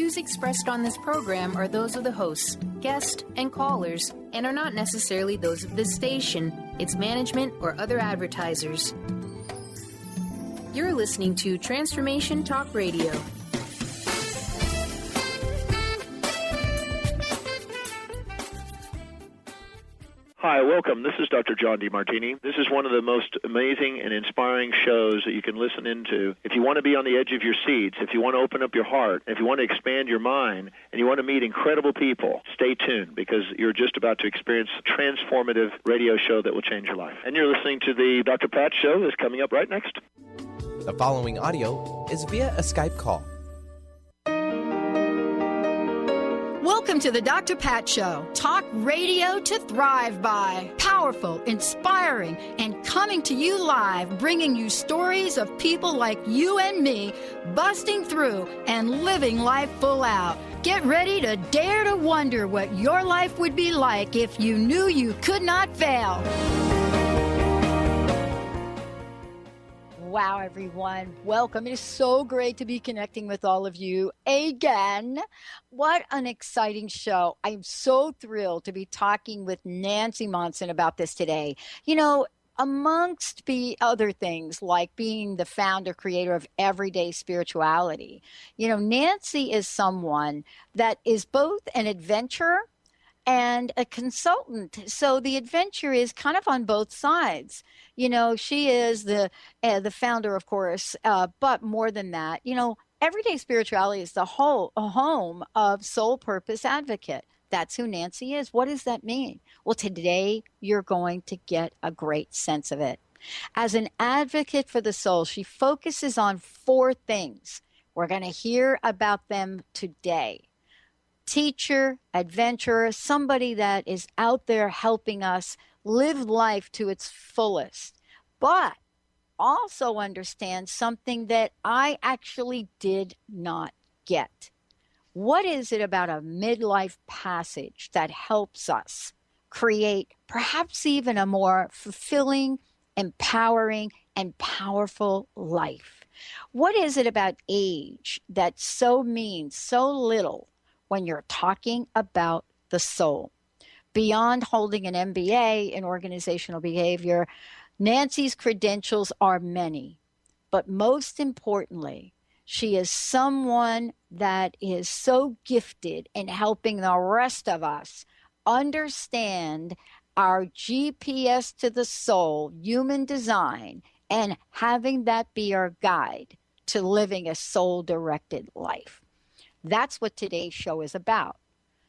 views expressed on this program are those of the hosts, guests, and callers, and are not necessarily those of this station, its management, or other advertisers. You're listening to Transformation Talk Radio. Hi, welcome. This is Dr. John DeMartini. This is one of the most amazing and inspiring shows that you can listen into. If you want to be on the edge of your seats, if you want to open up your heart, if you want to expand your mind, and you want to meet incredible people, stay tuned because you're just about to experience a transformative radio show that will change your life. And you're listening to the Dr. Pat Show that's coming up right next. The following audio is via a Skype call. Welcome to the Dr. Pat Show. Talk radio to thrive by. Powerful, inspiring, and coming to you live, bringing you stories of people like you and me, busting through and living life full out. Get ready to dare to wonder what your life would be like if you knew you could not fail. Wow, everyone. Welcome. It is so great to be connecting with all of you again. What an exciting show. I'm so thrilled to be talking with Nancy Monson about this today. You know, amongst the other things like being the founder, creator of Everyday Spirituality, you know, Nancy is someone that is both an adventurer and a consultant. So the adventure is kind of on both sides. You know, she is the founder, of course, but more than that, you know, Everyday Spirituality is a home of Soul Purpose Advocate. That's who Nancy is. What does that mean? Well, today you're going to get a great sense of it. As an advocate for the soul, she focuses on 4 things. We're going to hear about them today. Teacher, adventurer, somebody that is out there helping us live life to its fullest, but also understand something that I actually did not get. What is it about a midlife passage that helps us create perhaps even a more fulfilling, empowering, and powerful life? What is it about age that so means so little when you're talking about the soul? Beyond holding an MBA in organizational behavior, Nancy's credentials are many, but most importantly, she is someone that is so gifted in helping the rest of us understand our GPS to the soul, human design, and having that be our guide to living a soul-directed life. That's what today's show is about.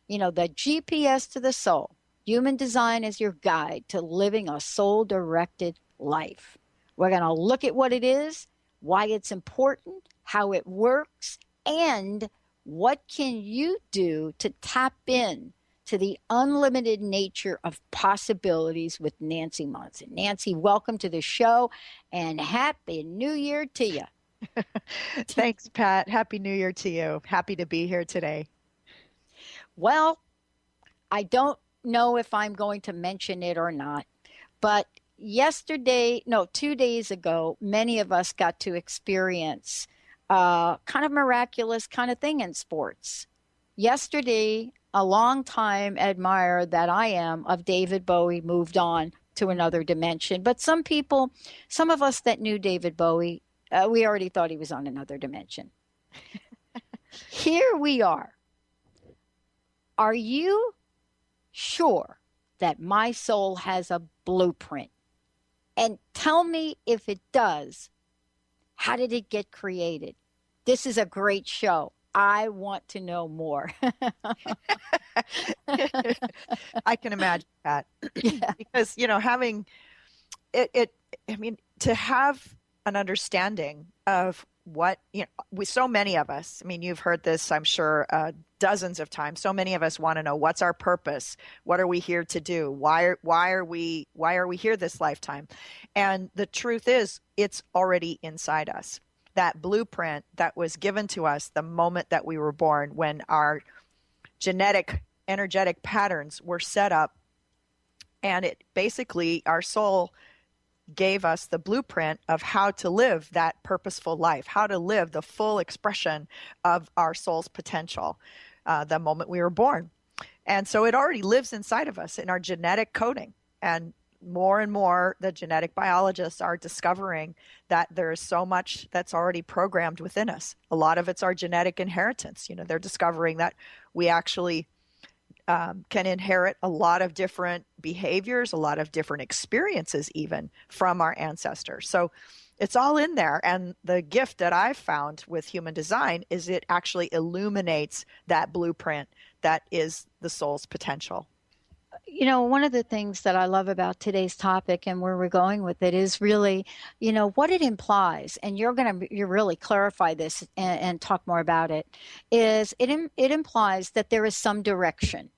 You know, the GPS to the soul, human design as your guide to living a soul-directed life. We're going to look at what it is, why it's important, how it works, and what can you do to tap in to the unlimited nature of possibilities with Nancy Monson. Nancy, welcome to the show, and Happy New Year to you. Thanks, Pat. Happy New Year to you. Happy to be here today. Well, I don't know if I'm going to mention it or not, but 2 days ago, many of us got to experience kind of miraculous kind of thing in sports. Yesterday, a longtime admirer that I am of David Bowie moved on to another dimension. But some of us that knew David Bowie, we already thought he was on another dimension. Here we are. Are you sure that my soul has a blueprint? And tell me if it does, how did it get created? This is a great show. I want to know more. I can imagine that. Yeah. Because, you know, having to have an understanding of what, you know, with so many of us, I mean, you've heard this, I'm sure, dozens of times. So many of us want to know, what's our purpose? What are we here to do? Why are we here this lifetime? And the truth is, it's already inside us. That blueprint that was given to us the moment that we were born, when our genetic, energetic patterns were set up, and it basically, our soul gave us the blueprint of how to live that purposeful life, how to live the full expression of our soul's potential the moment we were born. And so it already lives inside of us in our genetic coding. And more, the genetic biologists are discovering that there is so much that's already programmed within us. A lot of it's our genetic inheritance. They're discovering that we actually can inherit a lot of different behaviors, a lot of different experiences even from our ancestors. So it's all in there. And the gift that I've found with human design is it actually illuminates that blueprint that is the soul's potential. One of the things that I love about today's topic and where we're going with it is really, what it implies, and you're really clarify this and talk more about it, is it implies that there is some direction.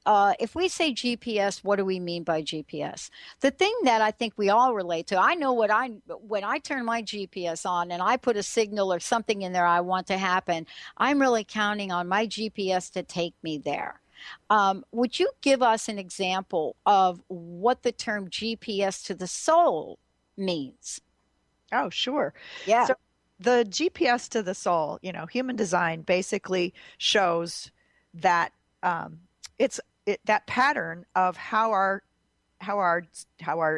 If we say GPS, what do we mean by GPS? The thing that I think we all relate to, I know when I turn my GPS on and I put a signal or something in there I want to happen, I'm really counting on my GPS to take me there. Would you give us an example of what the term GPS to the soul means? Oh, sure. Yeah. So the GPS to the soul, human design basically shows that that pattern of how our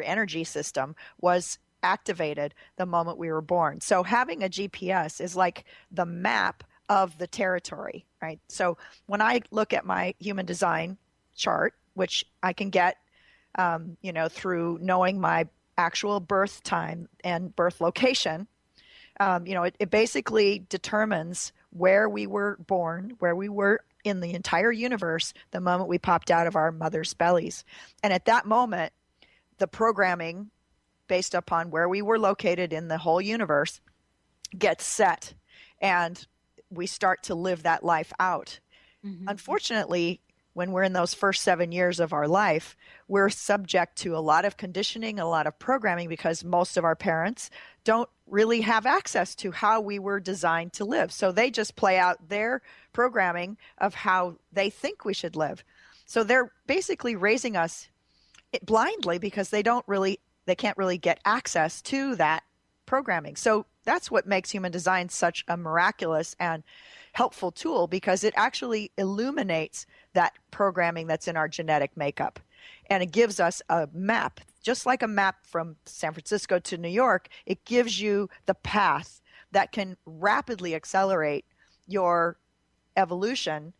energy system was activated the moment we were born. So having a GPS is like the map of the territory, right? So when I look at my human design chart, which I can get, through knowing my actual birth time and birth location, it basically determines where we were born, where we were in the entire universe the moment we popped out of our mother's bellies. And at that moment, the programming based upon where we were located in the whole universe gets set. And we start to live that life out. Mm-hmm. Unfortunately, when we're in those first 7 years of our life, we're subject to a lot of conditioning, a lot of programming, because most of our parents don't really have access to how we were designed to live. So they just play out their programming of how they think we should live. So they're basically raising us blindly because they can't really get access to that programming. So that's what makes human design such a miraculous and helpful tool, because it actually illuminates that programming that's in our genetic makeup. And it gives us a map, just like a map from San Francisco to New York. It gives you the path that can rapidly accelerate your evolution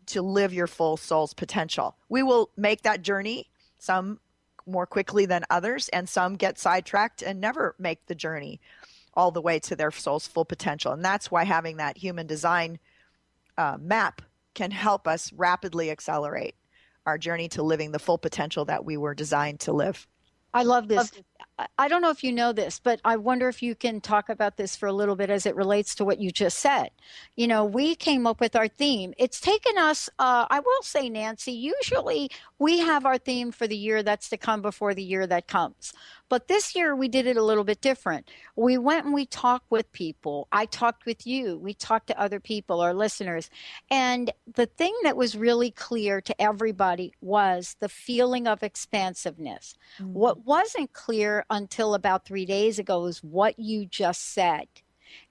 to live your full soul's potential. We will make that journey, some more quickly than others, and some get sidetracked and never make the journey all the way to their soul's full potential. And that's why having that human design map can help us rapidly accelerate our journey to living the full potential that we were designed to live. I love this. I don't know if you know this, but I wonder if you can talk about this for a little bit as it relates to what you just said. We came up with our theme. It's taken us, I will say, Nancy, usually we have our theme for the year that's to come before the year that comes. But this year we did it a little bit different. We went and we talked with people. I talked with you. We talked to other people, our listeners. And the thing that was really clear to everybody was the feeling of expansiveness. Mm-hmm. What wasn't clear until about 3 days ago is what you just said.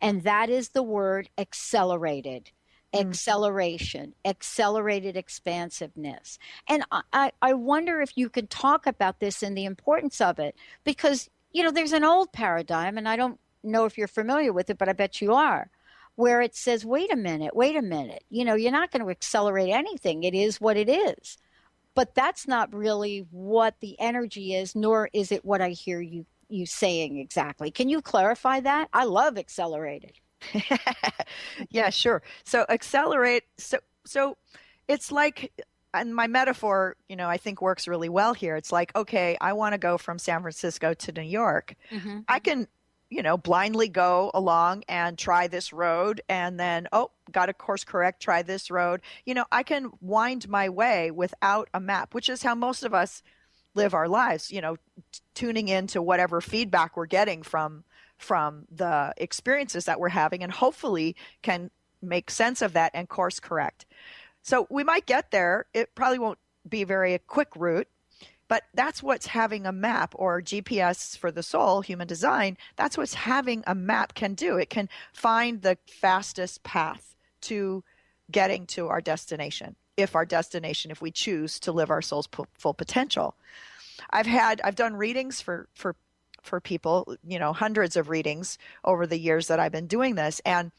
And that is the word accelerated. Acceleration, accelerated expansiveness. And I wonder if you could talk about this and the importance of it, because, there's an old paradigm, and I don't know if you're familiar with it, but I bet you are, where it says, wait a minute, you're not going to accelerate anything. It is what it is. But that's not really what the energy is, nor is it what I hear you saying exactly. Can you clarify that? I love accelerated. Yeah, sure. So accelerate. So it's like, and my metaphor, I think works really well here. It's like, okay, I want to go from San Francisco to New York. Mm-hmm. I can, blindly go along and try this road, and then, got to course correct, try this road. I can wind my way without a map, which is how most of us live our lives, tuning into whatever feedback we're getting from the experiences that we're having, and hopefully can make sense of that and course correct. So we might get there. It probably won't be a very quick route, But that's what's having a map, or GPS for the soul, human design. That's what's having a map can do. It can find the fastest path to getting to our destination, if we choose to live our soul's full potential. I've done readings for people, hundreds of readings over the years that I've been doing this, and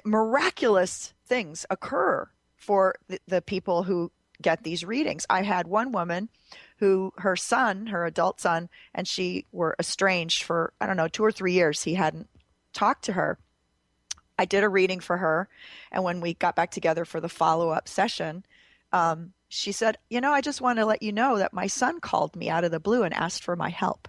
miraculous things occur for the people who get these readings. I had one woman who, her adult son, and she were estranged for, 2 or 3 years. He hadn't talked to her. I did a reading for her, and when we got back together for the follow-up session, she said, I just want to let you know that my son called me out of the blue and asked for my help.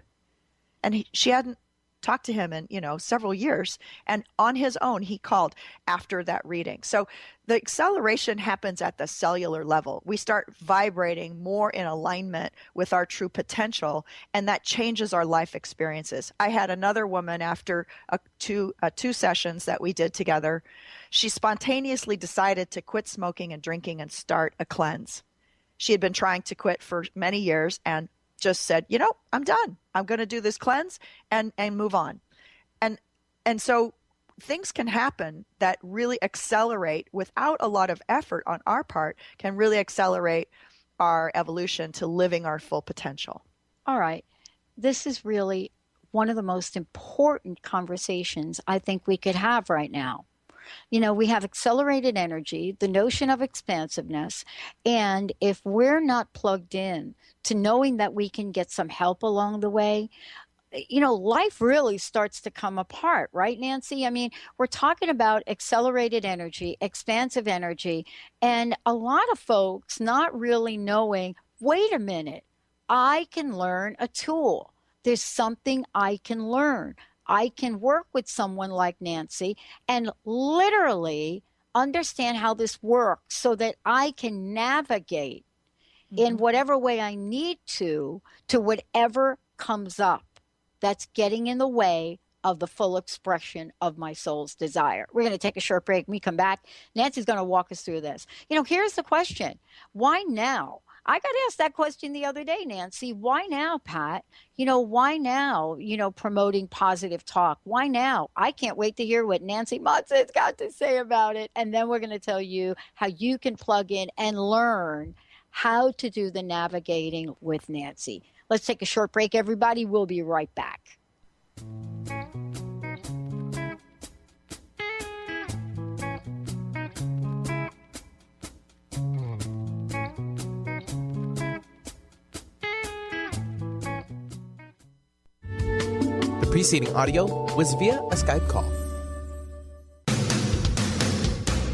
And she hadn't talked to him in, several years. And on his own, he called after that reading. So the acceleration happens at the cellular level. We start vibrating more in alignment with our true potential, and that changes our life experiences. I had another woman after two sessions that we did together. She spontaneously decided to quit smoking and drinking and start a cleanse. She had been trying to quit for many years and just said, I'm done. I'm going to do this cleanse and move on. And so things can happen that really accelerate without a lot of effort on our part, can really accelerate our evolution to living our full potential. All right. This is really one of the most important conversations I think we could have right now. We have accelerated energy, the notion of expansiveness, and if we're not plugged in to knowing that we can get some help along the way, life really starts to come apart, right, Nancy? I mean, we're talking about accelerated energy, expansive energy, and a lot of folks not really knowing, wait a minute, I can learn a tool. There's something I can learn. I can work with someone like Nancy and literally understand how this works so that I can navigate in whatever way I need to whatever comes up that's getting in the way of the full expression of my soul's desire. We're going to take a short break. When we come back, Nancy's going to walk us through this. Here's the question. Why now? I got asked that question the other day, Nancy. Why now, Pat? Why now, promoting positive talk? Why now? I can't wait to hear what Nancy Monson's got to say about it. And then we're going to tell you how you can plug in and learn how to do the navigating with Nancy. Let's take a short break, everybody. We'll be right back. The preceding audio was via a Skype call.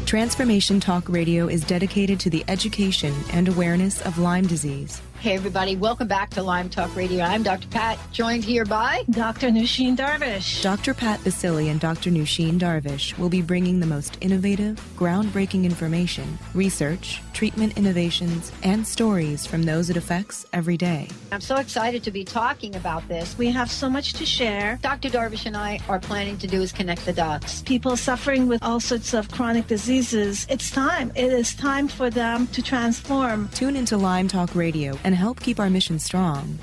Transformation Talk Radio is dedicated to the education and awareness of Lyme disease. Hey, everybody. Welcome back to Lyme Talk Radio. I'm Dr. Pat, joined here by Dr. Nusheen Darvish. Dr. Pat Basili and Dr. Nusheen Darvish will be bringing the most innovative, groundbreaking information, research, treatment innovations, and stories from those it affects every day. I'm so excited to be talking about this. We have so much to share. Dr. Darvish and I are planning to do is connect the dots. People suffering with all sorts of chronic diseases, it's time. It is time for them to transform. Tune into Lyme Talk Radio and help keep our mission strong.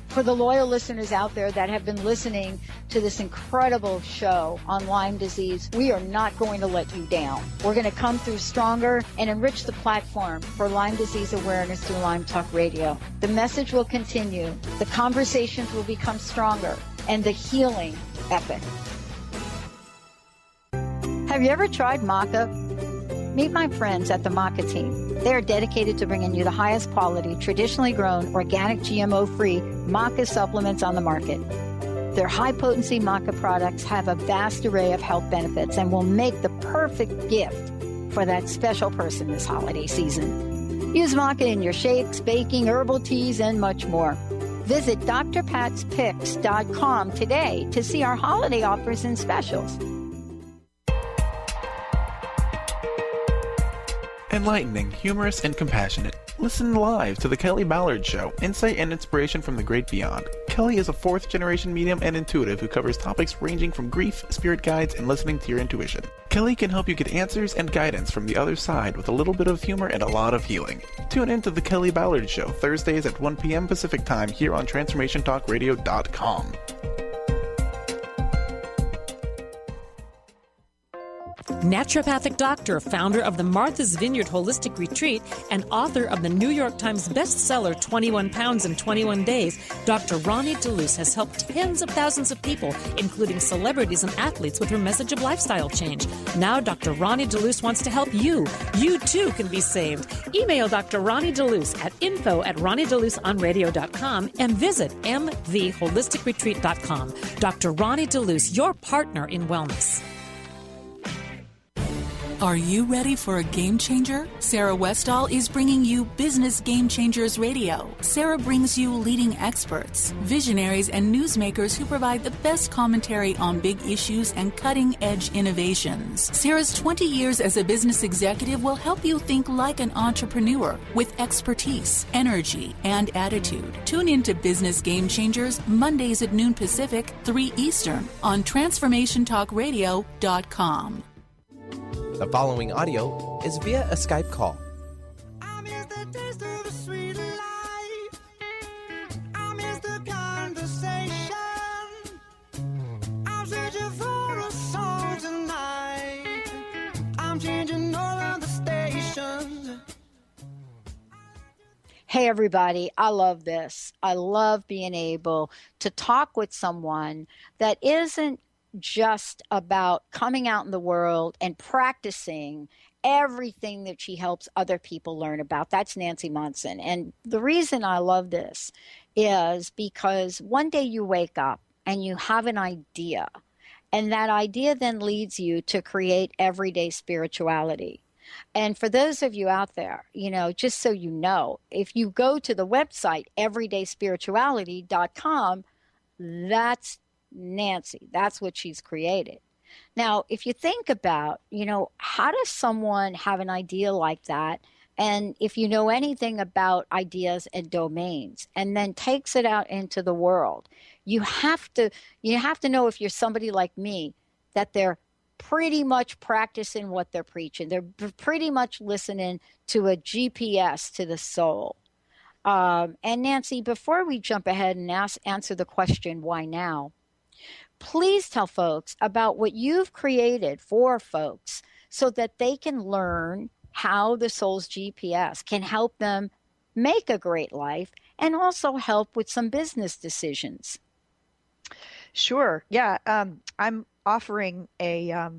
For the loyal listeners out there that have been listening to this incredible show on Lyme disease, we are not going to let you down. We're going to come through stronger and enrich the platform for Lyme disease awareness through Lyme Talk Radio. The message will continue, the conversations will become stronger, and the healing epic. Have you ever tried maca? Meet my friends at the Maca team. They are dedicated to bringing you the highest quality, traditionally grown, organic, GMO-free maca supplements on the market. Their high-potency maca products have a vast array of health benefits and will make the perfect gift for that special person this holiday season. Use maca in your shakes, baking, herbal teas, and much more. Visit drpatspicks.com today to see our holiday offers and specials. Enlightening, humorous, and compassionate. Listen live to The Kelly Ballard Show, insight and inspiration from the great beyond. Kelly is a fourth-generation medium and intuitive who covers topics ranging from grief, spirit guides, and listening to your intuition. Kelly can help you get answers and guidance from the other side with a little bit of humor and a lot of healing. Tune in to The Kelly Ballard Show, Thursdays at 1 p.m. Pacific Time here on TransformationTalkRadio.com. Naturopathic doctor, founder of the Martha's Vineyard Holistic Retreat, and author of the New York Times bestseller 21 Pounds in 21 Days, Dr. Ronnie DeLuce has helped tens of thousands of people, including celebrities and athletes, with her message of lifestyle change. Now Dr. Ronnie DeLuce wants to help you. You too can be saved. Email Dr. Ronnie DeLuce at info@ronniedeluceonradio.com and visit mtheholisticretreat.com. Dr. Ronnie DeLuce, your partner in wellness. Are you ready for a game changer? Sarah Westall is bringing you Business Game Changers Radio. Sarah brings you leading experts, visionaries, and newsmakers who provide the best commentary on big issues and cutting-edge innovations. Sarah's 20 years as a business executive will help you think like an entrepreneur with expertise, energy, and attitude. Tune in to Business Game Changers Mondays at noon Pacific, 3 Eastern on TransformationTalkRadio.com. The following audio is via a Skype call. I miss the taste of the sweet life. I miss the conversation. I'm searching for a song tonight. I'm changing all of the stations. Hey, everybody. I love this. I love being able to talk with someone that isn't just about coming out in the world and practicing everything that she helps other people learn about. That's Nancy Monson. And the reason I love this is because one day you wake up and you have an idea, and that idea then leads you to create everyday spirituality. And for those of you out there, just so you know, if you go to the website everydayspirituality.com, that's Nancy. That's what she's created. Now, if you think about, how does someone have an idea like that? And if you know anything about ideas and domains, and then takes it out into the world, you have to know, if you're somebody like me, that they're pretty much practicing what they're preaching. They're pretty much listening to a GPS to the soul. And Nancy, before we jump ahead and answer the question, why now? Please tell folks about what you've created for folks so that they can learn how the soul's GPS can help them make a great life and also help with some business decisions. Sure. Yeah. I'm offering a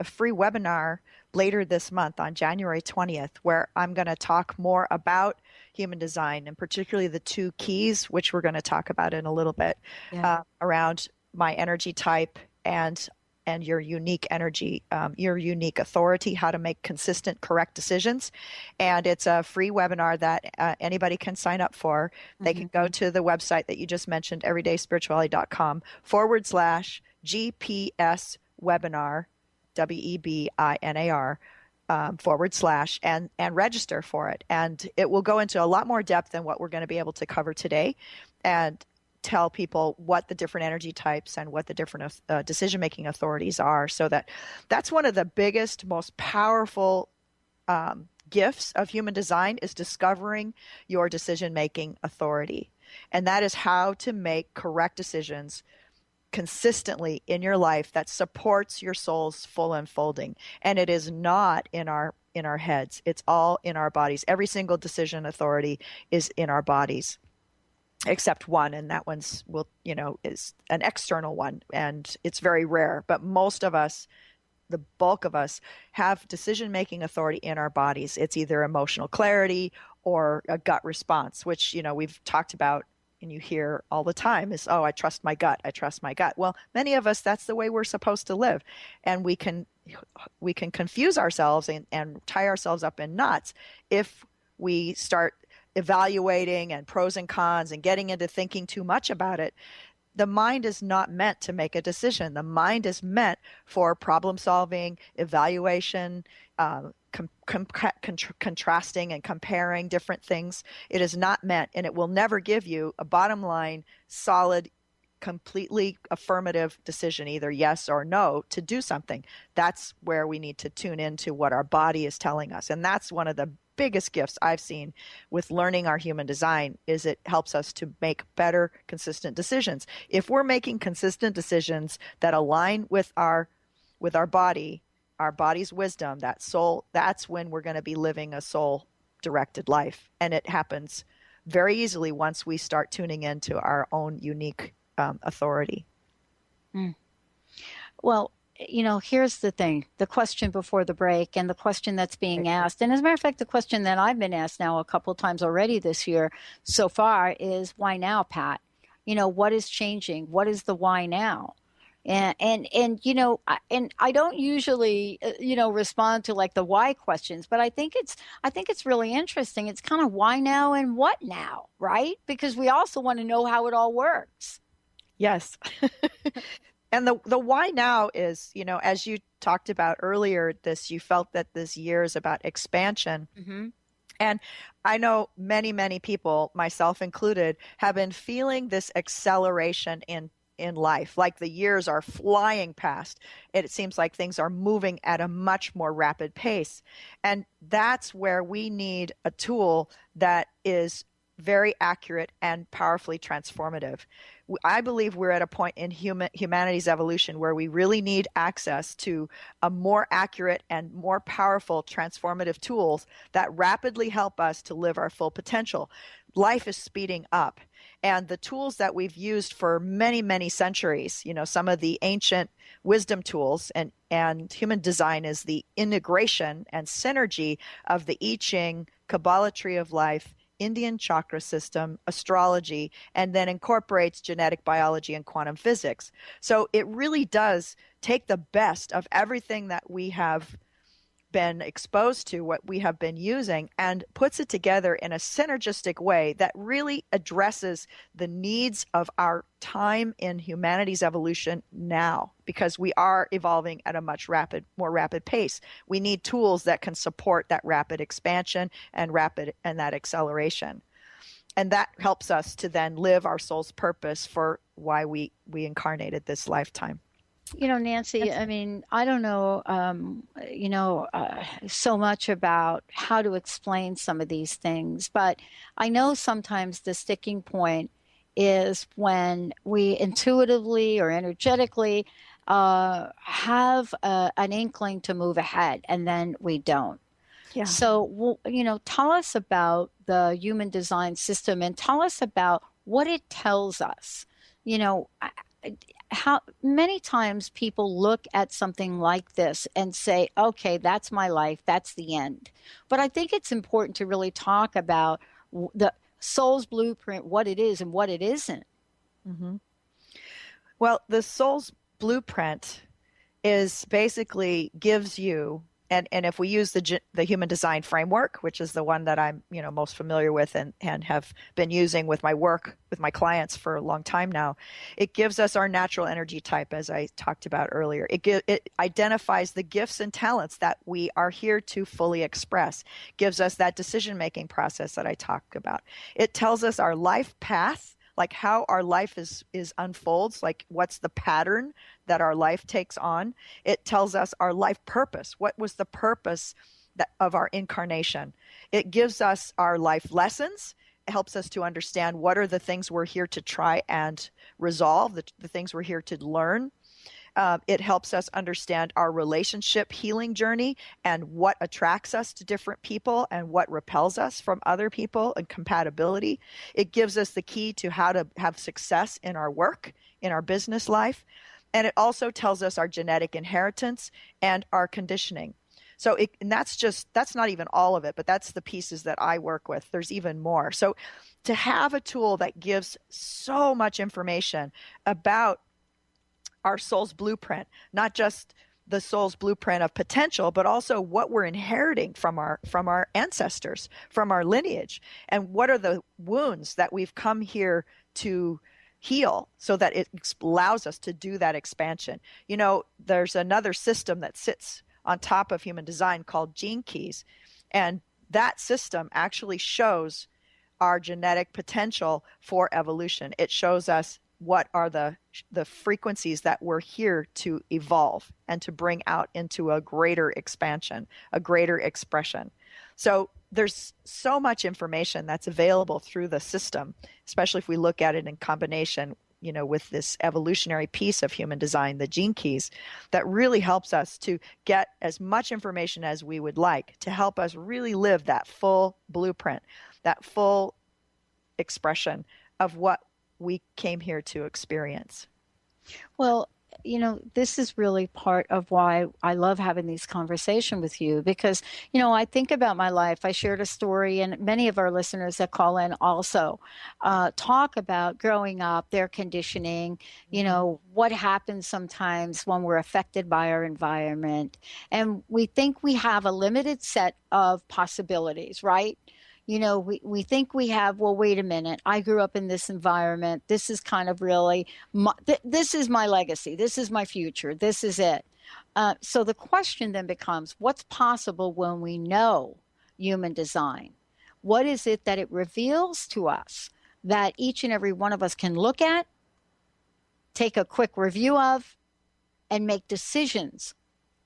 free webinar later this month on January 20th, where I'm going to talk more about human design, and particularly the 2 keys, which we're going to talk about in a little bit, around my energy type and your unique energy, your unique authority, how to make consistent, correct decisions. And it's a free webinar that anybody can sign up for. They can go to the website that you just mentioned, everydayspirituality.com/GPS webinar, WEBINAR, and register for it. And it will go into a lot more depth than what we're going to be able to cover today, and tell people what the different energy types and what the different decision-making authorities are. So that's one of the biggest, most powerful gifts of human design, is discovering your decision-making authority. And that is how to make correct decisions consistently in your life that supports your soul's full unfolding. And it is not in our heads. It's all in our bodies. Every single decision authority is in our bodies, except one, and that one's is an external one, and it's very rare. But most of us, the bulk of us, have decision-making authority in our bodies. It's either emotional clarity or a gut response, which we've talked about and you hear all the time is, oh, I trust my gut. I trust my gut. Well, many of us, that's the way we're supposed to live. And we can confuse ourselves and tie ourselves up in knots if we start evaluating and pros and cons and getting into thinking too much about it. The mind is not meant to make a decision. The mind is meant for problem solving, evaluation, contrasting and comparing different things. It is not meant, and it will never give you a bottom line, solid, completely affirmative decision, either yes or no, to do something. That's where we need to tune into what our body is telling us. And that's one of the biggest gifts I've seen with learning our human design, is it helps us to make better, consistent decisions. If we're making consistent decisions that align with our body, our body's wisdom, that soul, that's when we're going to be living a soul directed life. And it happens very easily once we start tuning into our own unique authority. Well, here's the thing, the question before the break and the question that's being asked. And as a matter of fact, the question that I've been asked now a couple of times already this year so far is, why now, Pat? What is changing? What is the why now? And I don't usually, respond to like the why questions, but I think it's really interesting. It's kind of why now and what now, right? Because we also want to know how it all works. Yes. And the why now is, as you talked about earlier, you felt that this year is about expansion. Mm-hmm. And I know many, many people, myself included, have been feeling this acceleration in life, like the years are flying past. It seems like things are moving at a much more rapid pace. And that's where we need a tool that is very accurate and powerfully transformative. I believe we're at a point in humanity's evolution where we really need access to a more accurate and more powerful transformative tools that rapidly help us to live our full potential. Life is speeding up, and the tools that we've used for many, many centuries, some of the ancient wisdom tools, and human design is the integration and synergy of the I Ching, Kabbalah tree of life, Indian chakra system, astrology, and then incorporates genetic biology and quantum physics. So it really does take the best of everything that we have been exposed to, what we have been using, and puts it together in a synergistic way that really addresses the needs of our time in humanity's evolution now, because we are evolving at a much more rapid pace. We need tools that can support that rapid expansion and that acceleration. And that helps us to then live our soul's purpose for why we incarnated this lifetime. Nancy, I mean, I don't know, so much about how to explain some of these things, but I know sometimes the sticking point is when we intuitively or energetically have an inkling to move ahead, and then we don't. Yeah. So, tell us about the human design system, and tell us about what it tells us. How many times people look at something like this and say, okay, that's my life, that's the end. But I think it's important to really talk about the soul's blueprint, what it is and what it isn't. Mm-hmm. Well, the soul's blueprint is basically gives you, and if we use the human design framework, which is the one that I'm most familiar with and have been using with my work with my clients for a long time now, it gives us our natural energy type, as I talked about earlier. It identifies the gifts and talents that we are here to fully express, gives us that decision-making process that I talked about. It tells us our life path, like how our life is unfolds, like what's the pattern that our life takes on. It tells us our life purpose. What was the purpose of our incarnation? It gives us our life lessons. It helps us to understand what are the things we're here to try and resolve, the things we're here to learn. It helps us understand our relationship healing journey and what attracts us to different people and what repels us from other people, and compatibility. It gives us the key to how to have success in our work, in our business life. And it also tells us our genetic inheritance and our conditioning. So that's not even all of it, but that's the pieces that I work with. There's even more. So to have a tool that gives so much information about our soul's blueprint, not just the soul's blueprint of potential, but also what we're inheriting from our ancestors, from our lineage, and what are the wounds that we've come here to heal, so that it allows us to do that expansion. There's another system that sits on top of human design called gene keys, and that system actually shows our genetic potential for evolution. It shows us what are the frequencies that we're here to evolve and to bring out into a greater expansion, a greater expression. So there's so much information that's available through the system, especially if we look at it in combination, with this evolutionary piece of human design, the gene keys, that really helps us to get as much information as we would like to help us really live that full blueprint, that full expression of what we came here to experience. Well, this is really part of why I love having these conversations with you, because, I think about my life. I shared a story, and many of our listeners that call in also talk about growing up, their conditioning, what happens sometimes when we're affected by our environment. And we think we have a limited set of possibilities, right? We think we have, well, wait a minute, I grew up in this environment. This is kind of really, this is my legacy. This is my future. This is it. So the question then becomes, what's possible when we know human design? What is it that it reveals to us that each and every one of us can look at, take a quick review of, and make decisions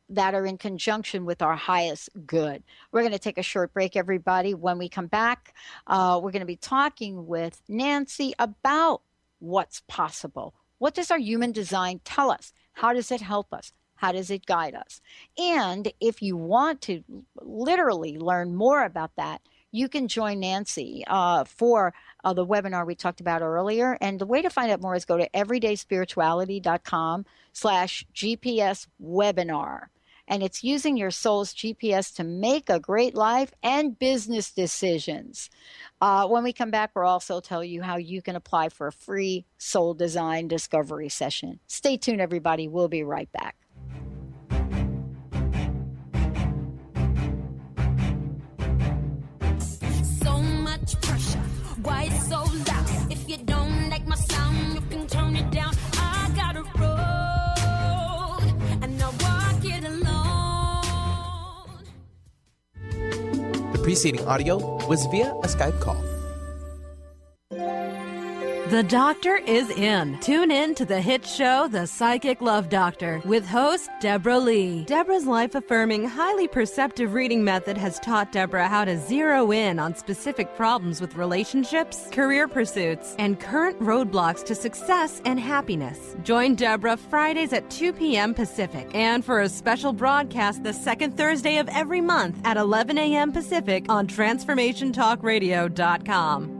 that are in conjunction with our highest good? We're going to take a short break, everybody. When we come back, we're going to be talking with Nancy about what's possible. What does our human design tell us? How does it help us? How does it guide us? And if you want to literally learn more about that, you can join Nancy for the webinar we talked about earlier. And the way to find out more is go to everydayspirituality.com/GPS webinar. And it's using your soul's GPS to make a great life and business decisions. When we come back, we'll also tell you how you can apply for a free soul design discovery session. Stay tuned, everybody. We'll be right back. So much pressure. Why it's so loud? If you don't like my sound, you can turn it down. I got a road, and I walk it alone. The preceding audio was via a Skype call. The Doctor is in. Tune in to the hit show, The Psychic Love Doctor, with host Deborah Lee. Deborah's life-affirming, highly perceptive reading method has taught Deborah how to zero in on specific problems with relationships, career pursuits, and current roadblocks to success and happiness. Join Deborah Fridays at 2 p.m. Pacific, and for a special broadcast the second Thursday of every month at 11 a.m. Pacific on TransformationTalkRadio.com.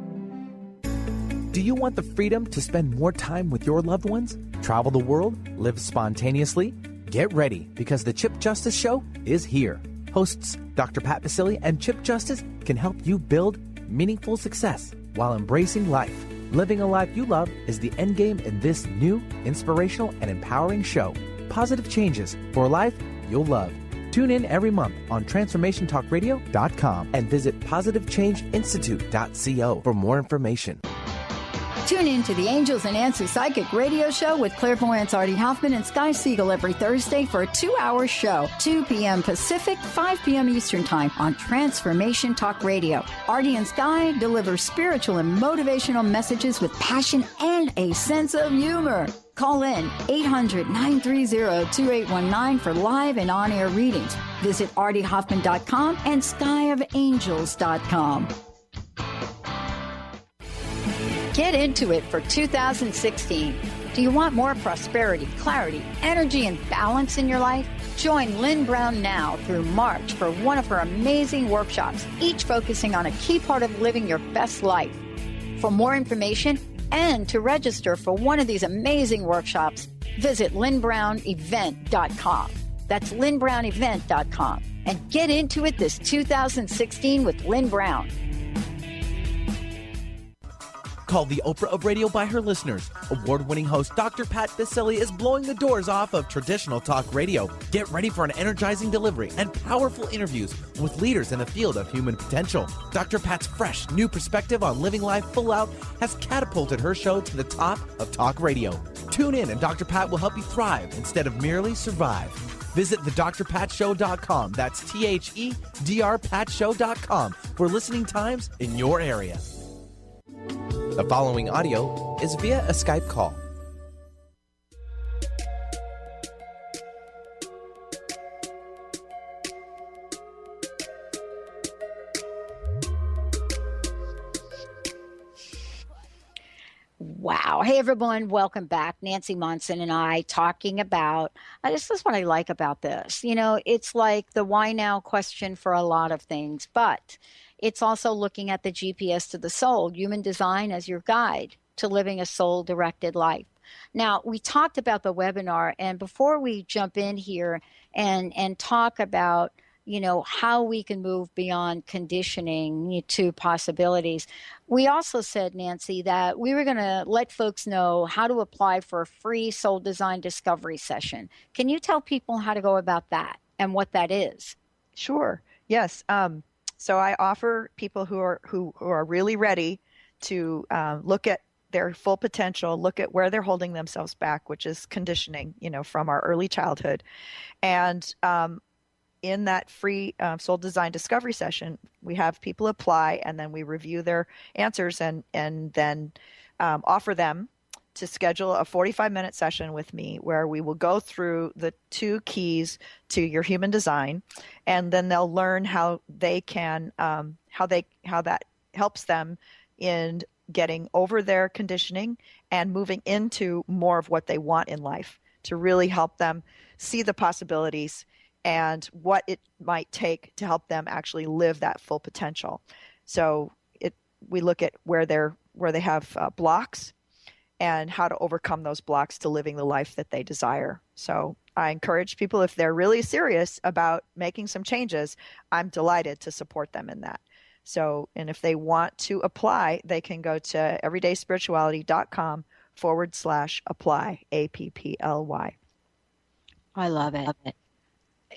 Do you want the freedom to spend more time with your loved ones? Travel the world? Live spontaneously? Get ready, because the Chip Justice Show is here. Hosts Dr. Pat Basile and Chip Justice can help you build meaningful success while embracing life. Living a life you love is the end game in this new, inspirational, and empowering show. Positive changes for a life you'll love. Tune in every month on TransformationTalkRadio.com and visit PositiveChangeInstitute.co for more information. Tune in to the Angels and Answers Psychic Radio Show with clairvoyants Artie Hoffman and Sky Siegel every Thursday for a 2-hour show, 2 p.m. Pacific, 5 p.m. Eastern Time on Transformation Talk Radio. Artie and Sky deliver spiritual and motivational messages with passion and a sense of humor. Call in 800-930-2819 for live and on-air readings. Visit artiehoffman.com and skyofangels.com. Get into it for 2016. Do you want more prosperity, clarity, energy, and balance in your life? Join Lynn Brown now through March for one of her amazing workshops, each focusing on a key part of living your best life. For more information and to register for one of these amazing workshops, visit lynnbrownevent.com. That's lynnbrownevent.com. And get into it this 2016 with Lynn Brown. Called the Oprah of radio by her listeners, award-winning host Dr. Pat Basile is blowing the doors off of traditional talk radio. Get ready for an energizing delivery and powerful interviews with leaders in the field of human potential. Dr. Pat's fresh, new perspective on living life full out has catapulted her show to the top of talk radio. Tune in and Dr. Pat will help you thrive instead of merely survive. Visit thedrpatshow.com. That's THEDRPatshow.com for listening times in your area. The following audio is via a Skype call. Wow. Hey, everyone. Welcome back. Nancy Monson and I talking about, this is what I like about this. You know, it's like the why now question for a lot of things, but it's also looking at the GPS to the soul, human design as your guide to living a soul directed life. Now, we talked about the webinar, and before we jump in here and talk about, you know, how we can move beyond conditioning to possibilities, we also said, Nancy, that we were going to let folks know how to apply for a free soul design discovery session. Can you tell people how to go about that and what that is? Sure. Yes. So I offer people who are really ready to look at their full potential, look at where they're holding themselves back, which is conditioning, you know, from our early childhood. And in that free soul design discovery session, we have people apply, and then we review their answers and then offer them to schedule a 45-minute session with me where we will go through the 2 keys to your human design, and then they'll learn how they can how that helps them in getting over their conditioning and moving into more of what they want in life, to really help them see the possibilities and what it might take to help them actually live that full potential. So we look at where they have blocks and how to overcome those blocks to living the life that they desire. So I encourage people, if they're really serious about making some changes, I'm delighted to support them in that. So, and if they want to apply, they can go to everydayspirituality.com/apply, APPLY. I love it.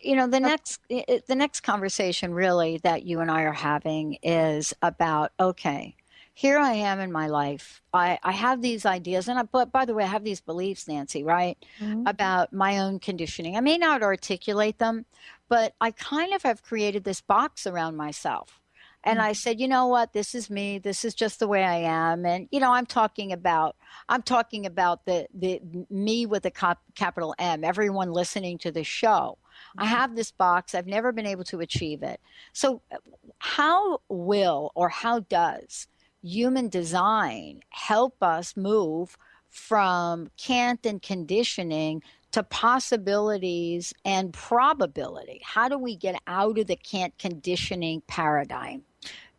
You know, the next conversation really that you and I are having is about, okay, here I am in my life. I have these ideas, but by the way, I have these beliefs, Nancy, right, about my own conditioning. I may not articulate them, but I kind of have created this box around myself. And I said, you know what, this is me. This is just the way I am. And, you know, I'm talking about the me with a capital M, everyone listening to the show. I have this box. I've never been able to achieve it. So how does human design help us move from can't and conditioning to possibilities and probability? How do we get out of the can't conditioning paradigm?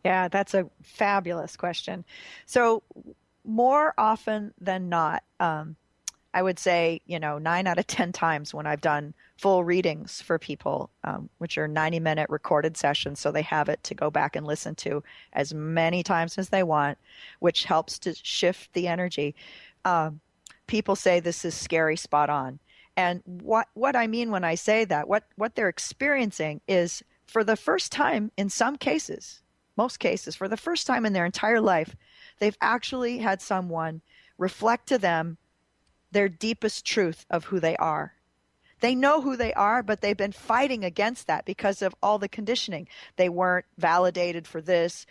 Yeah, that's a fabulous question. So more often than not, I would say, 9 out of 10 times when I've done full readings for people, which are 90-minute recorded sessions, so they have it to go back and listen to as many times as they want, which helps to shift the energy. People say this is scary spot on. And what I mean when I say that, what they're experiencing is, for the first time in some cases, most cases, for the first time in their entire life, they've actually had someone reflect to them their deepest truth of who they are. They know who they are, but they've been fighting against that because of all the conditioning. They weren't validated for this.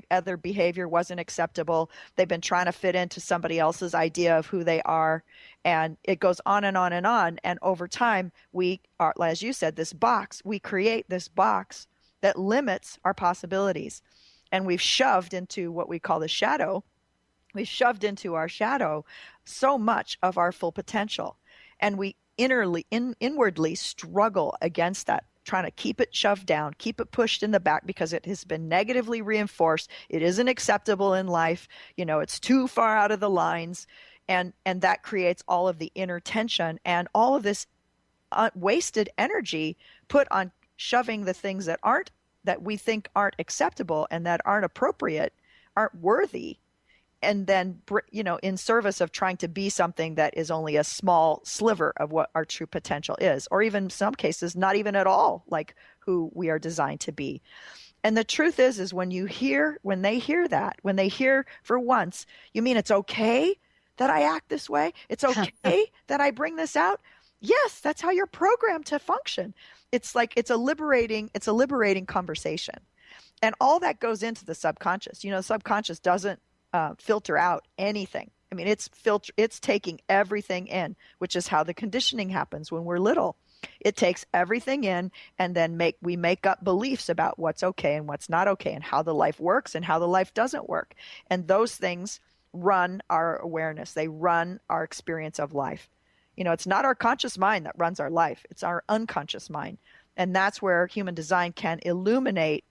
Other behavior wasn't acceptable. They've been trying to fit into somebody else's idea of who they are. And it goes on and on and on. And over time, we are, as you said, we create this box that limits our possibilities. And we've shoved into what we call the shadow. We've shoved into our shadow so much of our full potential. And we inwardly struggle against that, trying to keep it shoved down, keep it pushed in the back because it has been negatively reinforced. It isn't acceptable in life. It's too far out of the lines. And that creates all of the inner tension and all of this wasted energy put on shoving the things that we think aren't acceptable and that aren't appropriate, aren't worthy. And then, in service of trying to be something that is only a small sliver of what our true potential is, or even in some cases, not even at all like who we are designed to be. And the truth is when they hear for once, you mean it's okay that I act this way? It's okay that I bring this out? Yes, that's how you're programmed to function. It's like, it's a liberating conversation. And all that goes into the subconscious. The subconscious doesn't filter out anything. I mean, it's taking everything in, which is how the conditioning happens when we're little. It takes everything in, and then we make up beliefs about what's okay and what's not okay, and how the life works and how the life doesn't work. And those things run our awareness. They run our experience of life. It's not our conscious mind that runs our life. It's our unconscious mind. And that's where human design can illuminate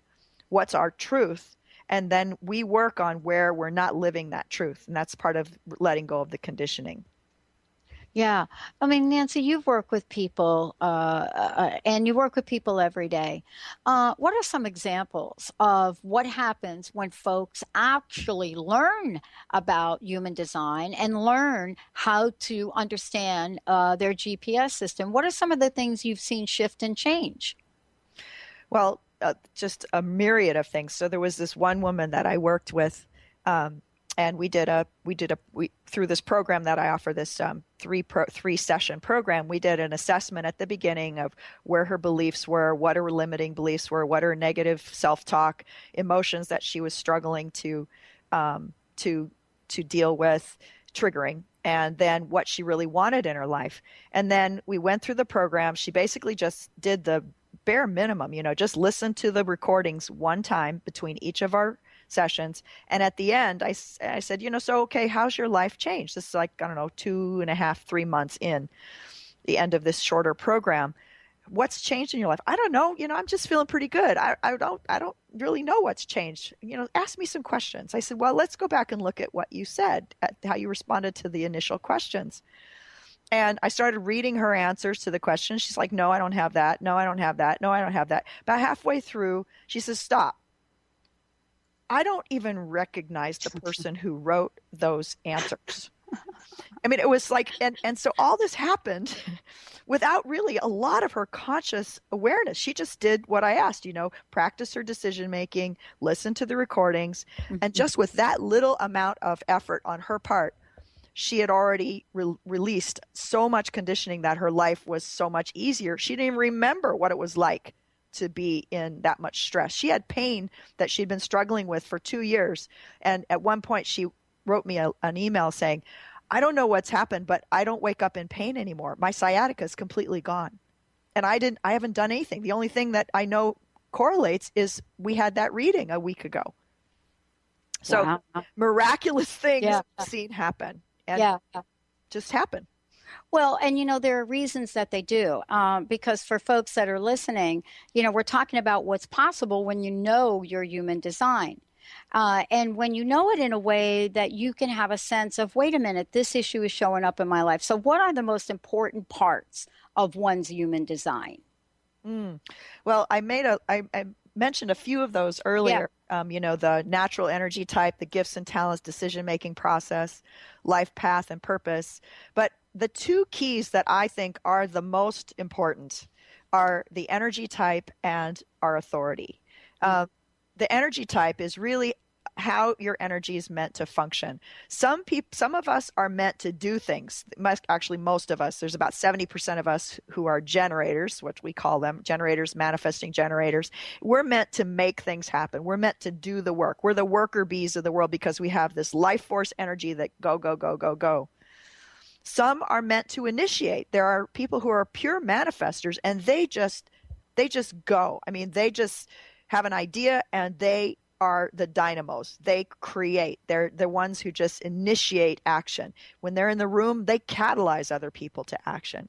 what's our truth. And then we work on where we're not living that truth. And that's part of letting go of the conditioning. Yeah. I mean, Nancy, you've worked with people and you work with people every day. What are some examples of what happens when folks actually learn about human design and learn how to understand their GPS system? What are some of the things you've seen shift and change? Well, just a myriad of things. So there was this one woman that I worked with, and we through this program that I offer, this three session program, we did an assessment at the beginning of where her beliefs were, what her limiting beliefs were, what her negative self-talk, emotions that she was struggling to deal with, triggering, and then what she really wanted in her life. And then we went through the program. She basically just did the bare minimum, just listen to the recordings one time between each of our sessions. And at the end, I said, so, okay, how's your life changed? This is like, 2.5, 3 months in the end of this shorter program. What's changed in your life? I don't know. I'm just feeling pretty good. I don't really know what's changed. Ask me some questions. I said, well, let's go back and look at what you said, at how you responded to the initial questions. And I started reading her answers to the questions. She's like, no, I don't have that. No, I don't have that. No, I don't have that. About halfway through, she says, stop. I don't even recognize the person who wrote those answers. I mean, it was like, and so all this happened without really a lot of her conscious awareness. She just did what I asked, practice her decision making, listen to the recordings. And just with that little amount of effort on her part, she had already released so much conditioning that her life was so much easier. She didn't even remember what it was like to be in that much stress. She had pain that she'd been struggling with for 2 years. And at one point she wrote me an email saying, I don't know what's happened, but I don't wake up in pain anymore. My sciatica is completely gone. And I haven't done anything. The only thing that I know correlates is we had that reading a week ago. So Wow. Miraculous things I've seen happen. And just happen. Well, and there are reasons that they do, because for folks that are listening, we're talking about what's possible when you know your human design. And when you know it in a way that you can have a sense of, wait a minute, this issue is showing up in my life. So what are the most important parts of one's human design? Well, I mentioned a few of those earlier. The natural energy type, the gifts and talents, decision-making process, life path and purpose. But the two keys that I think are the most important are the energy type and our authority. The energy type is really how your energy is meant to function. Some of us are meant to do things. Actually, most of us. There's about 70% of us who are generators, what we call them, generators, manifesting generators. We're meant to make things happen. We're meant to do the work. We're the worker bees of the world because we have this life force energy that go, go, go, go, go. Some are meant to initiate. There are people who are pure manifestors, and they just go. I mean, they just have an idea and they are the dynamos. They create. They're the ones who just initiate action. When they're in the room, they catalyze other people to action.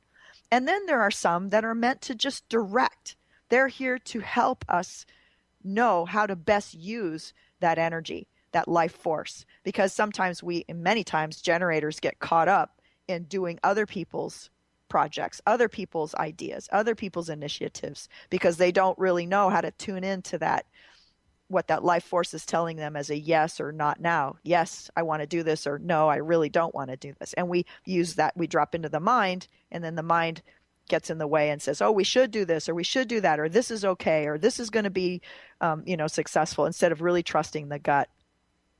And then there are some that are meant to just direct. They're here to help us know how to best use that energy, that life force. Because sometimes many times generators get caught up in doing other people's projects, other people's ideas, other people's initiatives, because they don't really know how to tune into that, what that life force is telling them as a yes or not now. Yes, I want to do this, or no, I really don't want to do this. And we use that, we drop into the mind, and then the mind gets in the way and says, oh, we should do this, or we should do that, or this is okay, or this is going to be, successful, instead of really trusting the gut.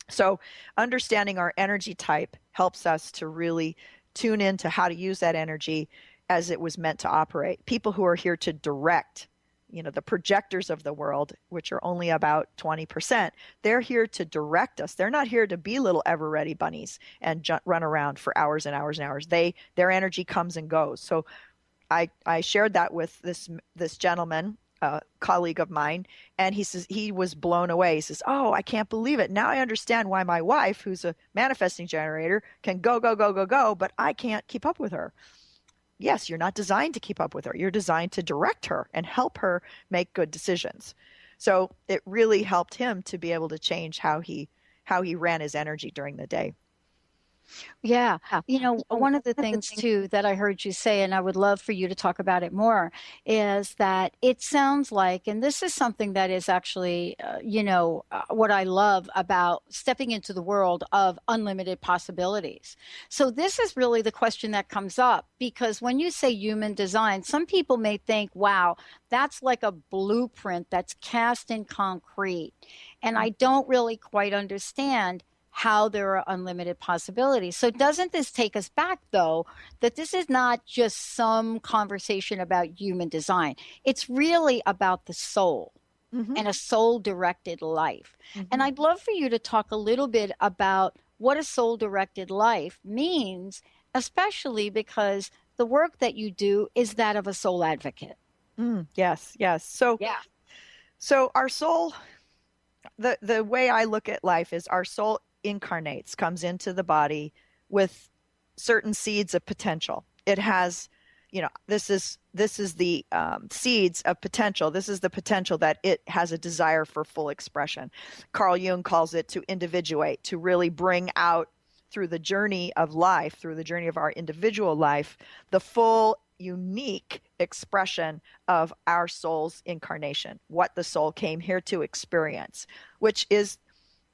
So understanding our energy type helps us to really tune into how to use that energy as it was meant to operate. People who are here to direct, the projectors of the world, which are only about 20%, they're here to direct us. They're not here to be little ever-ready bunnies and run around for hours and hours and hours. Their energy comes and goes. So I shared that with this gentleman colleague of mine, and he says he was blown away. He says, "Oh, I can't believe it. Now I understand why my wife, who's a manifesting generator, can go, go, go, go, go, but I can't keep up with her." Yes, you're not designed to keep up with her. You're designed to direct her and help her make good decisions. So it really helped him to be able to change how he ran his energy during the day. Yeah. One of the things too that I heard you say, and I would love for you to talk about it more, is that it sounds like, and this is something that is actually, what I love about stepping into the world of unlimited possibilities. So this is really the question that comes up, because when you say human design, some people may think, wow, that's like a blueprint that's cast in concrete. And I don't really quite understand how there are unlimited possibilities. So doesn't this take us back, though, that this is not just some conversation about human design? It's really about the soul and a soul-directed life. And I'd love for you to talk a little bit about what a soul-directed life means, especially because the work that you do is that of a soul advocate. Yes. So our soul, the way I look at life is our soul incarnates, comes into the body with certain seeds of potential. It has, this is the seeds of potential. This is the potential that it has a desire for full expression. Carl Jung calls it to individuate, to really bring out through the journey of life, through the journey of our individual life, the full unique expression of our soul's incarnation, what the soul came here to experience, which is,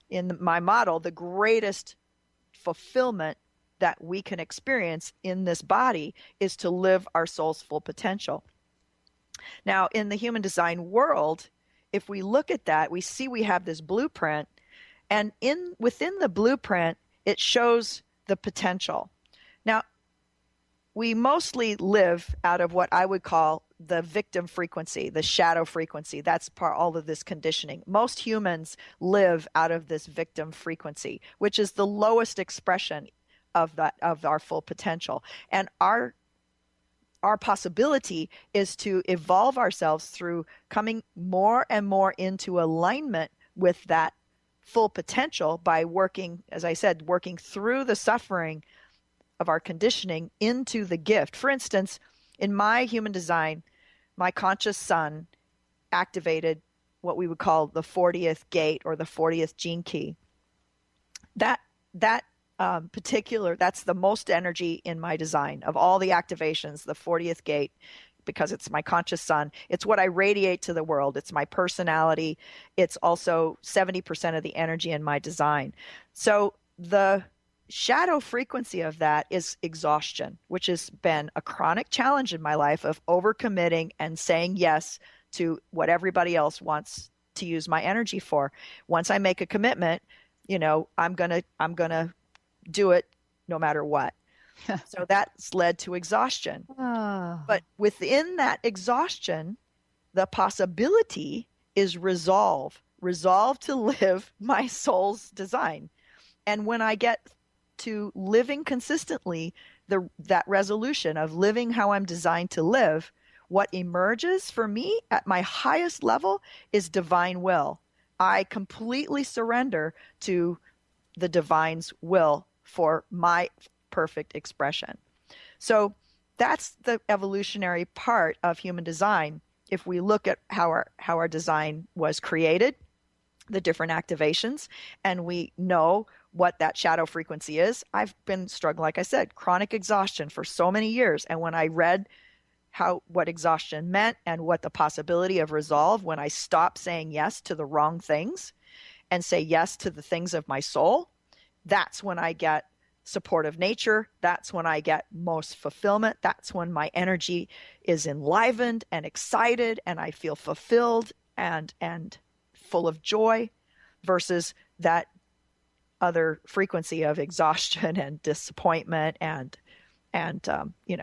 in my model, the greatest fulfillment that we can experience in this body is to live our soul's full potential. Now, in the human design world, if we look at that, we see we have this blueprint, and within the blueprint, it shows the potential. Now, we mostly live out of what I would call the victim frequency, the shadow frequency. That's all of this conditioning. Most humans live out of this victim frequency, which is the lowest expression of our full potential. And our possibility is to evolve ourselves through coming more and more into alignment with that full potential by working, as I said, working through the suffering of our conditioning into the gift. For instance, in my human design, my conscious sun activated what we would call the 40th gate or the 40th gene key. That's the most energy in my design of all the activations, the 40th gate, because it's my conscious sun. It's what I radiate to the world. It's my personality. It's also 70% of the energy in my design. So the shadow frequency of that is exhaustion, which has been a chronic challenge in my life of overcommitting and saying yes to what everybody else wants to use my energy for. Once I make a commitment, I'm gonna do it no matter what. So that's led to exhaustion. But within that exhaustion, the possibility is resolve to live my soul's design. And when I get to living consistently, that resolution of living how I'm designed to live, what emerges for me at my highest level is divine will. I completely surrender to the divine's will for my perfect expression. So that's the evolutionary part of human design. If we look at how our design was created, the different activations, and we know what that shadow frequency is. I've been struggling, like I said, chronic exhaustion for so many years. And when I read what exhaustion meant and what the possibility of resolve, when I stop saying yes to the wrong things and say yes to the things of my soul, that's when I get supportive nature. That's when I get most fulfillment. That's when my energy is enlivened and excited and I feel fulfilled and full of joy, versus that other frequency of exhaustion and disappointment and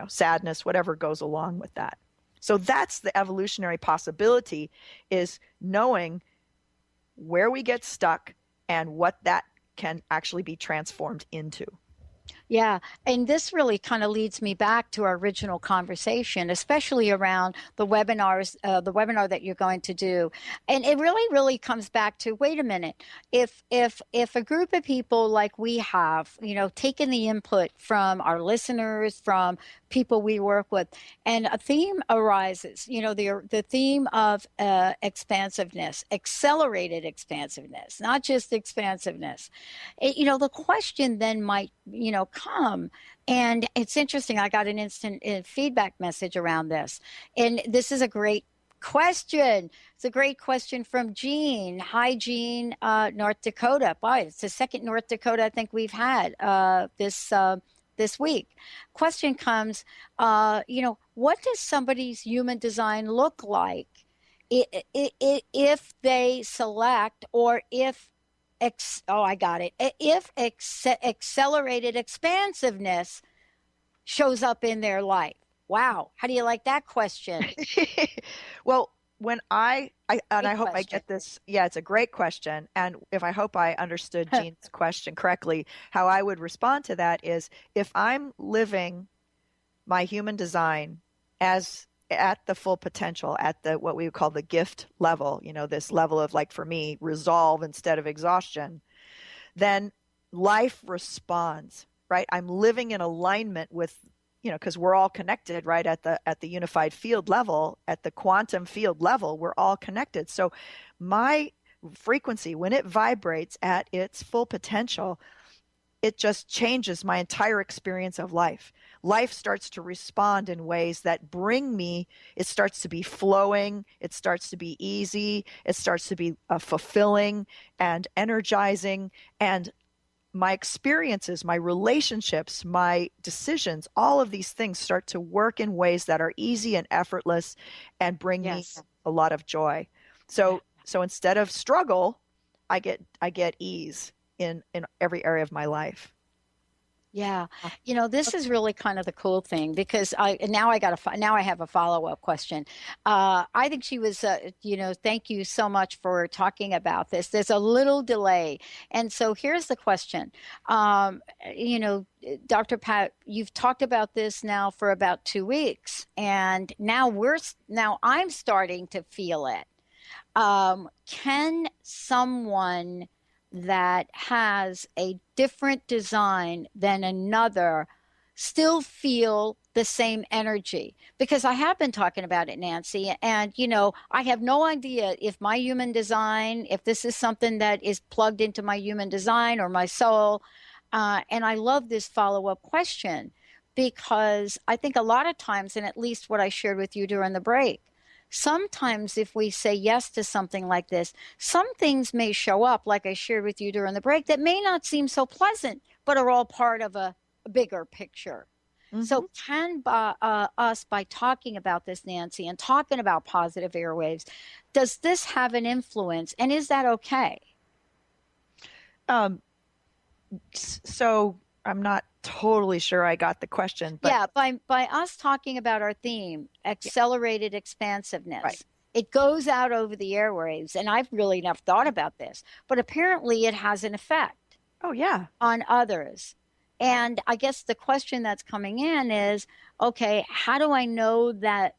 sadness, whatever goes along with that. So that's the evolutionary possibility, is knowing where we get stuck and what that can actually be transformed into. Yeah, and this really kind of leads me back to our original conversation, especially around the webinars, the webinar that you're going to do. And it really, really comes back to, wait a minute, if a group of people like we have, taken the input from our listeners, from people we work with, and a theme arises, the theme of expansiveness, accelerated expansiveness, not just expansiveness. The question then might, come. And it's interesting. I got an instant feedback message around this. And this is a great question. It's a great question from Jean. Hi, Jean, North Dakota. Boy, it's the second North Dakota I think we've had this week. Question comes, what does somebody's human design look like if they select, or if I got it. If accelerated expansiveness shows up in their life? Wow. How do you like that question? Well, when I hope question. I get this. Yeah, it's a great question. And if I hope I understood Jean's question correctly, how I would respond to that is, if I'm living my human design as at the full potential, at the what we would call the gift level, this level of, like, for me, resolve instead of exhaustion, then life responds, right? I'm living in alignment with, because we're all connected, right? At the unified field level, at the quantum field level, we're all connected. So my frequency, when it vibrates at its full potential, it just changes my entire experience of life. Life starts to respond in ways that bring me, it starts to be flowing, it starts to be easy, it starts to be fulfilling and energizing. And my experiences, my relationships, my decisions, all of these things start to work in ways that are easy and effortless and bring me a lot of joy. So instead of struggle, I get ease in every area of my life. Yeah. This is really kind of the cool thing, because now I have a follow-up question. I think she was, thank you so much for talking about this. There's a little delay. And so here's the question. Dr. Pat, you've talked about this now for about 2 weeks, and now I'm starting to feel it. Can someone that has a different design than another still feel the same energy? Because I have been talking about it, Nancy, and I have no idea if my human design, if this is something that is plugged into my human design or my soul. And I love this follow-up question, because I think a lot of times, and at least what I shared with you during the break, sometimes if we say yes to something like this, some things may show up, like I shared with you during the break, that may not seem so pleasant, but are all part of a bigger picture. Mm-hmm. So can us, by talking about this, Nancy, and talking about positive airwaves, does this have an influence? And is that okay? So I'm not totally sure I got the question. But yeah, by us talking about our theme, accelerated expansiveness, right, it goes out over the airwaves. And I've really never thought about this, but apparently it has an effect. Oh, yeah. On others. And I guess the question that's coming in is, okay, how do I know that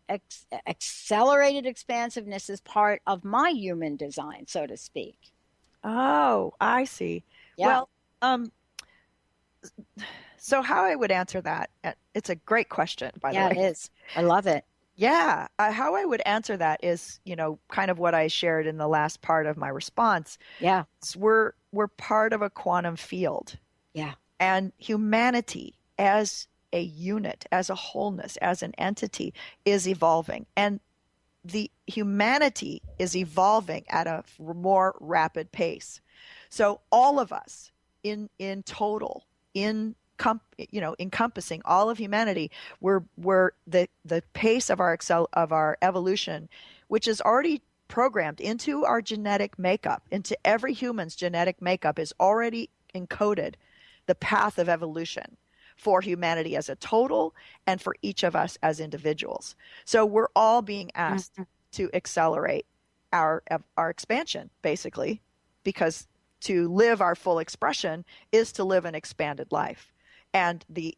accelerated expansiveness is part of my human design, so to speak? Oh, I see. Yeah. Well, so how I would answer that, it's a great question, by the way. Yeah, it is. I love it. Yeah. How I would answer that is, kind of what I shared in the last part of my response. Yeah. We're part of a quantum field. Yeah. And humanity as a unit, as a wholeness, as an entity is evolving. And the humanity is evolving at a more rapid pace. So all of us in total, encompassing all of humanity, we're the pace of our evolution, which is already programmed into our genetic makeup, into every human's genetic makeup, is already encoded the path of evolution for humanity as a total and for each of us as individuals. So we're all being asked to accelerate our expansion, basically, because to live our full expression is to live an expanded life. And the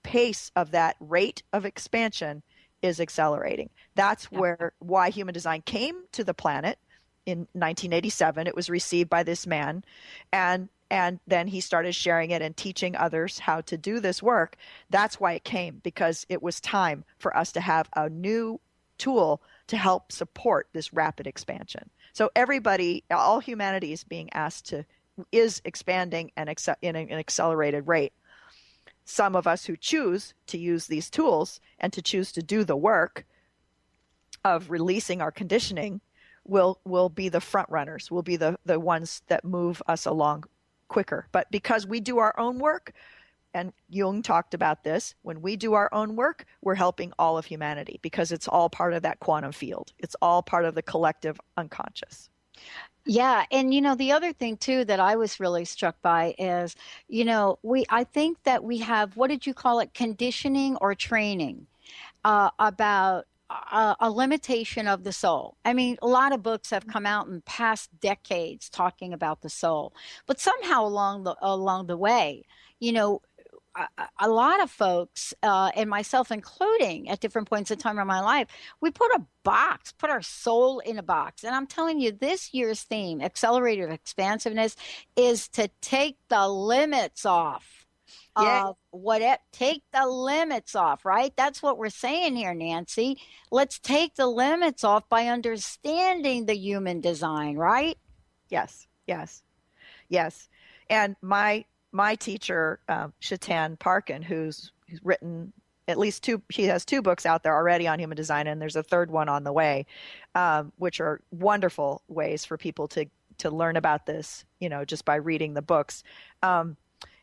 pace of that rate of expansion is accelerating. That's why human design came to the planet in 1987. It was received by this man, and then he started sharing it and teaching others how to do this work. That's why it came, because it was time for us to have a new tool to help support this rapid expansion. So everybody, all humanity is expanding in an accelerated rate. Some of us who choose to use these tools and to choose to do the work of releasing our conditioning will be the front runners, will be the ones that move us along quicker. But because we do our own work, and Jung talked about this, when we do our own work, we're helping all of humanity, because it's all part of that quantum field. It's all part of the collective unconscious. Yeah. And, the other thing, too, that I was really struck by is, I think that we have, what did you call it, conditioning or training about a limitation of the soul. I mean, a lot of books have come out in past decades talking about the soul, but somehow along the way, a lot of folks, and myself including, at different points in time in my life, we put our soul in a box. And I'm telling you, this year's theme, Accelerated Expansiveness, is to take the limits off. Take the limits off, right? That's what we're saying here, Nancy. Let's take the limits off by understanding the human design, right? Yes. And my teacher, Shatan Parkin, who's written at least he has 2 books out there already on human design, and there's a third one on the way, which are wonderful ways for people to learn about this, just by reading the books.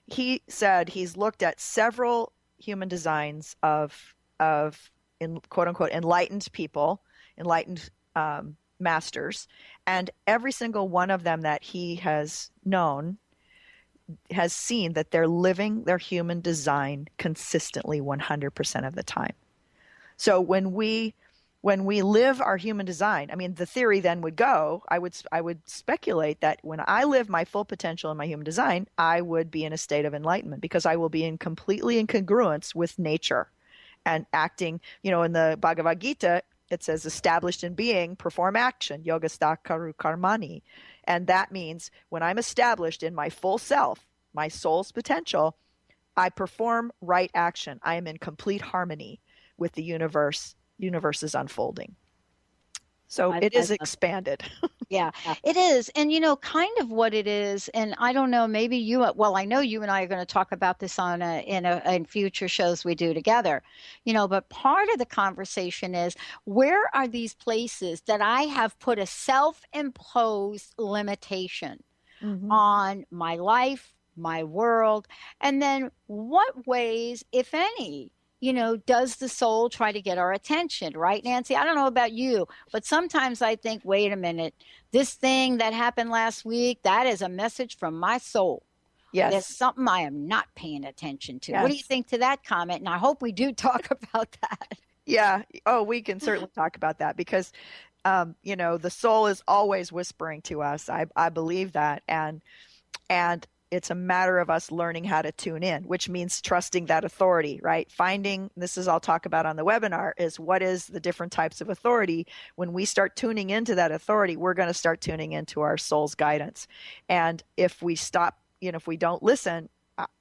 He said he's looked at several human designs of in quote unquote enlightened people, enlightened masters, and every single one of them that he has known has seen that they're living their human design consistently 100% of the time. So when we live our human design, I mean, the theory then would go, I would speculate that when I live my full potential in my human design, I would be in a state of enlightenment, because I will be completely in congruence with nature and acting, in the Bhagavad Gita, it says, established in being, perform action, yogastha karu karmani. And that means when I'm established in my full self, my soul's potential, I perform right action. I am in complete harmony with the universe. Universe is unfolding. So it is expanded. Yeah, it is. And, kind of what it is, and I don't know, maybe I know you and I are going to talk about this in future shows we do together, but part of the conversation is, where are these places that I have put a self-imposed limitation on my life, my world, and then what ways, if any, does the soul try to get our attention, right, Nancy? I don't know about you, but sometimes I think, wait a minute, this thing that happened last week, that is a message from my soul. Yes. There's something I am not paying attention to. Yes. What do you think to that comment? And I hope we do talk about that. Yeah. Oh, we can certainly talk about that, because, the soul is always whispering to us. I believe that. And it's a matter of us learning how to tune in, which means trusting that authority, right? This is I'll talk about on the webinar, is what is the different types of authority. When we start tuning into that authority, we're going to start tuning into our soul's guidance. And if we stop, if we don't listen,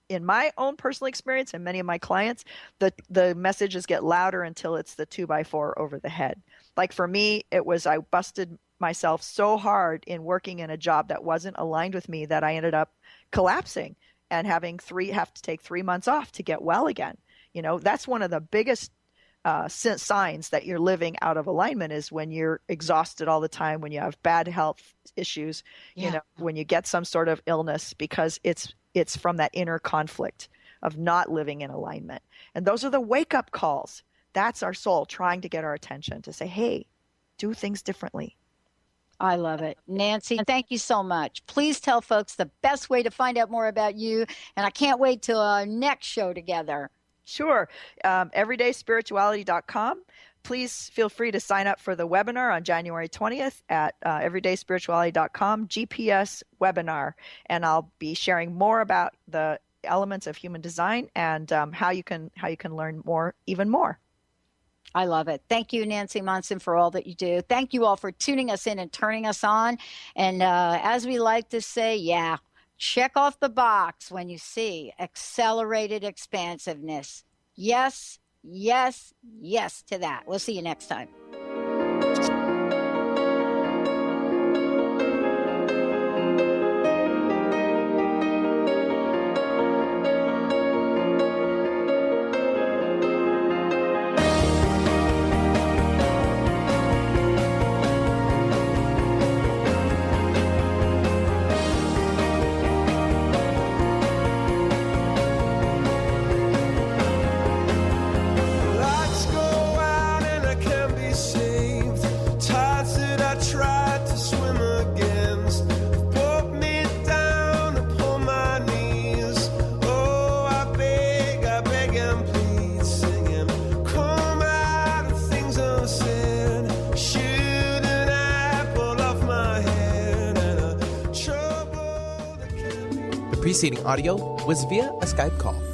in my own personal experience and many of my clients, the messages get louder until it's the 2x4 over the head. Like for me, it was, I busted myself so hard in working in a job that wasn't aligned with me that I ended up collapsing and have to take 3 months off to get well again. That's one of the biggest signs that you're living out of alignment, is when you're exhausted all the time, when you have bad health issues, when you get some sort of illness, because it's from that inner conflict of not living in alignment. And those are the wake-up calls. That's our soul trying to get our attention, to say, hey, do things differently. I love it. Nancy, thank you so much. Please tell folks the best way to find out more about you. And I can't wait till our next show together. Sure. Everydayspirituality.com. Please feel free to sign up for the webinar on January 20th at everydayspirituality.com, GPS webinar. And I'll be sharing more about the elements of human design and how you can learn more, even more. I love it. Thank you, Nancy Monson, for all that you do. Thank you all for tuning us in and turning us on. And as we like to say, check off the box when you see accelerated expansiveness. Yes, yes, yes to that. We'll see you next time. Preceding audio was via a Skype call.